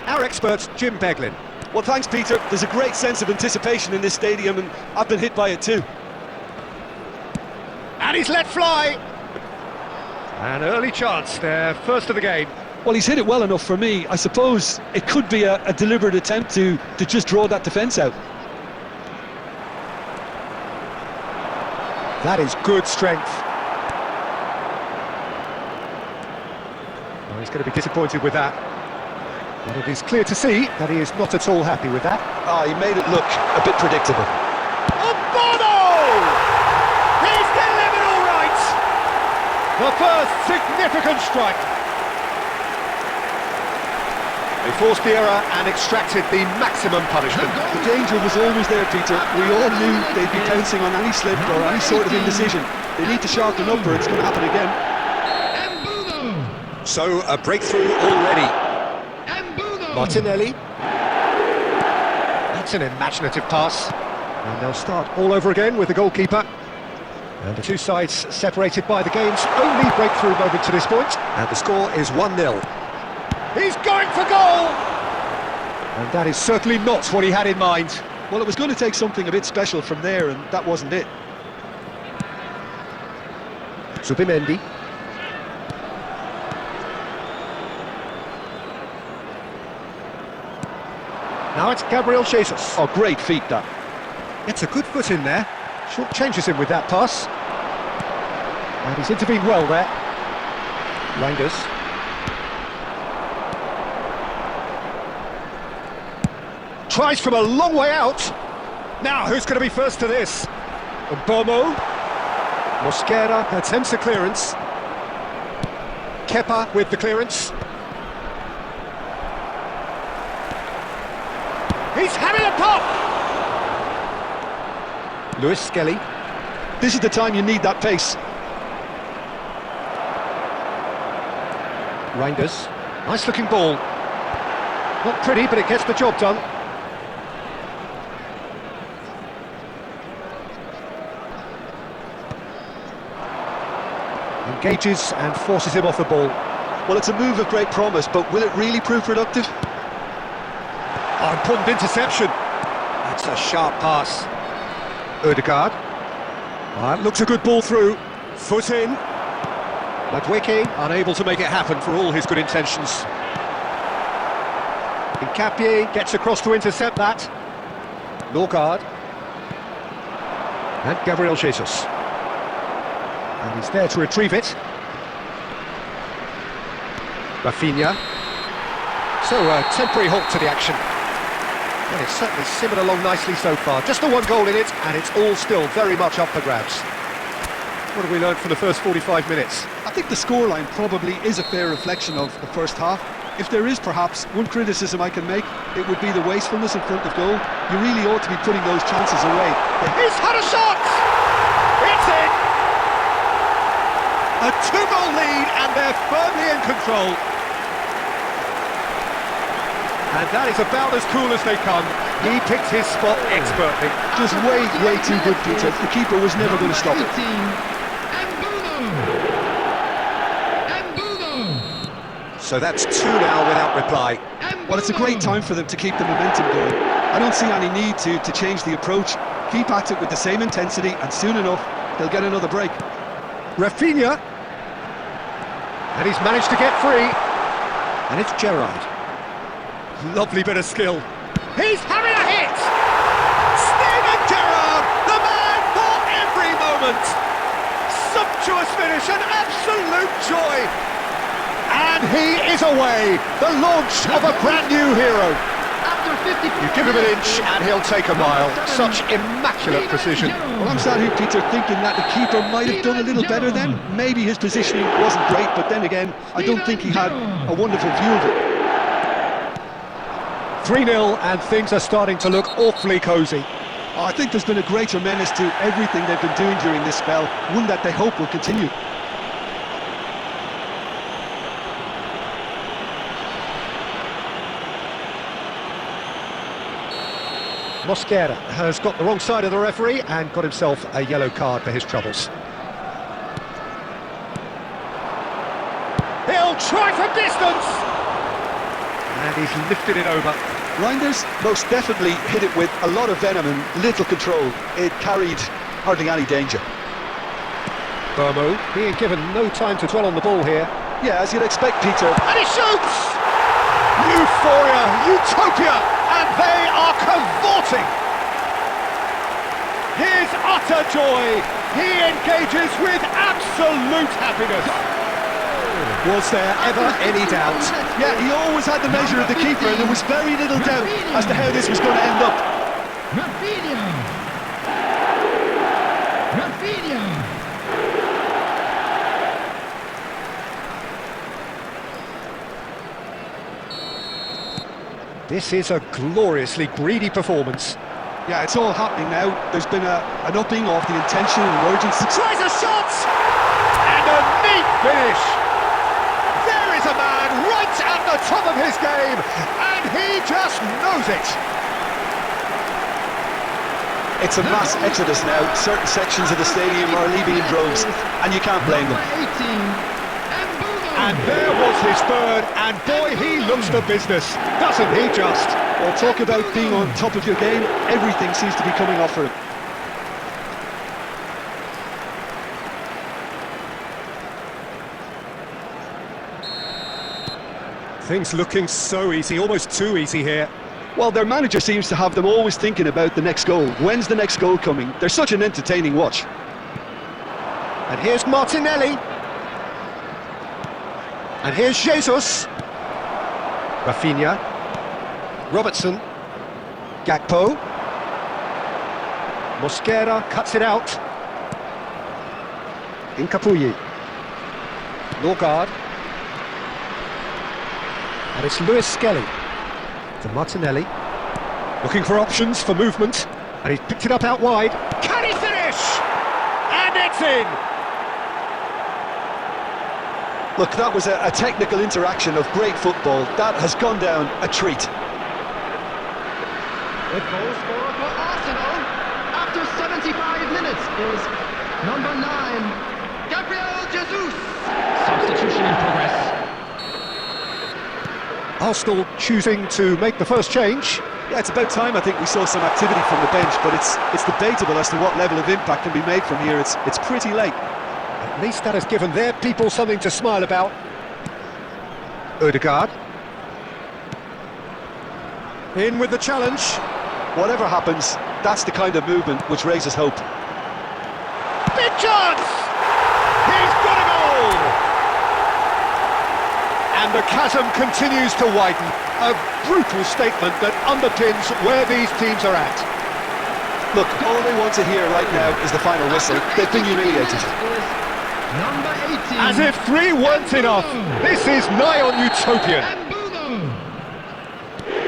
our expert, Jim Beglin. Well, thanks, Peter. There's a great sense of anticipation in this stadium, and I've been hit by it too. And he's let fly. An early chance there, first of the game. Well, he's hit it well enough for me. I suppose it could be a deliberate attempt to just draw that defence out. That is good strength. Well, he's going to be disappointed with that. But it is clear to see that he is not at all happy with that. He made it look a bit predictable. He's delivered all right! The first significant strike. They forced the error and extracted the maximum punishment. The danger was always there, Peter. We all knew they'd be pouncing on any slip or any sort of indecision. They need to sharpen up or it's going to happen again. So, a breakthrough already. Martinelli. That's an imaginative pass. And they'll start all over again with the goalkeeper. And the two sides separated by the game's only breakthrough moment to this point. And the score is 1-0. He's going for goal! And that is certainly not what he had in mind. Well, it was going to take something a bit special from there, and that wasn't it. Zubimendi. Now it's Gabriel Jesus. Oh, great feat, that. Gets a good foot in there. Short changes him with that pass. And he's intervened well there. Reinders. Tries from a long way out. Now, who's going to be first to this? Bomo. Mosquera attempts a clearance. Kepa with the clearance. He's having a pop! Lewis Skelly. This is the time you need that pace. Reinders. Nice looking ball. Not pretty, but it gets the job done. Engages and forces him off the ball. Well, it's a move of great promise, but will it really prove productive? Oh, important interception. That's a sharp pass. Ødegaard. Looks a good ball through. Foot in. Madwicki unable to make it happen for all his good intentions. Nkapie gets across to intercept that. Norgard. And Gabriel Jesus. And he's there to retrieve it. Rafinha. So a temporary halt to the action. Well, it's certainly simmered along nicely so far. Just the one goal in it, and it's all still very much up for grabs. What have we learned from the first 45 minutes? I think the scoreline probably is a fair reflection of the first half. If there is perhaps one criticism I can make, it would be the wastefulness in front of goal. You really ought to be putting those chances away. He's had a shot! It's in! A two-goal lead, and they're firmly in control. And that is about as cool as they come. He picked his spot expertly. Just way too good, Peter. The keeper was never going to stop it. So that's 2 now without reply. Well, it's a great time for them to keep the momentum going. I don't see any need to change the approach. Keep at it with the same intensity, and soon enough, they'll get another break. Rafinha. And he's managed to get free. And it's Gerrard. Lovely bit of skill. He's having a hit! Steven Gerrard, the man for every moment! Sumptuous finish, an absolute joy! And he is away! The launch of a brand new hero! You give him an inch and he'll take a mile. Such immaculate precision. Well, I'm sat here, Peter, thinking that the keeper might have done a little better then. Maybe his positioning wasn't great, but then again, I don't think he had a wonderful view of it. 3-0 and things are starting to look awfully cosy. I think there's been a great tremendous to everything they've been doing during this spell, one that they hope will continue. Mosquera has got the wrong side of the referee and got himself a yellow card for his troubles. He'll try from distance! And And he's lifted it over. Reinders most definitely hit it with a lot of venom and little control. It carried hardly any danger. Burmo being given no time to dwell on the ball here. Yeah, as you'd expect, Peter. And he shoots! Euphoria, utopia, and they are cavorting! His utter joy, he engages with absolute happiness. Was there ever any doubt? Yeah, he always had the measure of the keeper, and there was very little doubt as to how this was going to end up. This is a gloriously greedy performance. Yeah, it's all happening now. There's been an upping of the intention and urgency. Tries a shot! And a neat finish! There is a man right at the top of his game, and he just knows it! It's a mass exodus now. Certain sections of the stadium are leaving in droves, and you can't blame them. And there was his third, and boy, he looks the business, doesn't he just? Well, talk about being on top of your game. Everything seems to be coming off for him. Things looking so easy, almost too easy here. Well, their manager seems to have them always thinking about the next goal. When's the next goal coming? They're such an entertaining watch. And here's Martinelli. And here's Jesus. Rafinha. Robertson. Gakpo. Mosquera cuts it out. Incapuyi. Norgard. And it's Lewis Skelly. To Martinelli. Looking for options for movement. And he's picked it up out wide. Can he finish? And it's in! Look, that was a technical interaction of great football. That has gone down a treat. The goal scorer for Arsenal after 75 minutes is number 9, Gabriel Jesus. Substitution in progress. Arsenal choosing to make the first change. Yeah, it's about time I think we saw some activity from the bench, but it's debatable as to what level of impact can be made from here. It's pretty late. At least that has given their people something to smile about. Odegaard. In with the challenge. Whatever happens, that's the kind of movement which raises hope. Big chance! He's got a goal! And the chasm continues to widen. A brutal statement that underpins where these teams are at. Look, all they want to hear right now is the final whistle. They've been humiliated. Number 18. As if 3 weren't enough, this is nigh on utopian.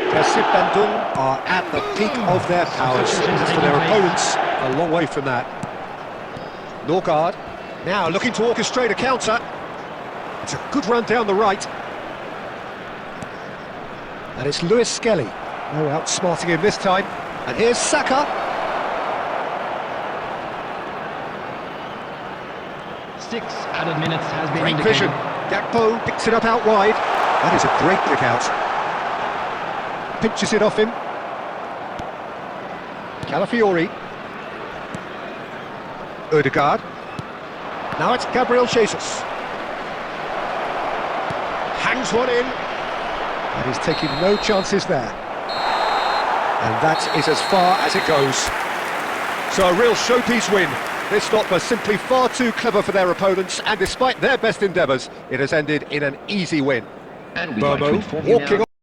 Persib Bandung are at the peak of their powers. As for their opponents, a long way from that. Norgard, now looking to orchestrate a counter. It's a good run down the right. And it's Lewis Skelly. Oh, outsmarting him this time. And here's Saka. 6 added minutes has been Great indicated. vision. Gakpo picks it up out wide. That is a great pick out. Pinches it off him. Calafiori. Odegaard. Now it's Gabriel Jesus. Hangs one in. And he's taking no chances there. And that is as far as it goes. So a real showpiece win. This lot were simply far too clever for their opponents, and despite their best endeavours, it has ended in an easy win. And we'd like to Burmo inform you now walking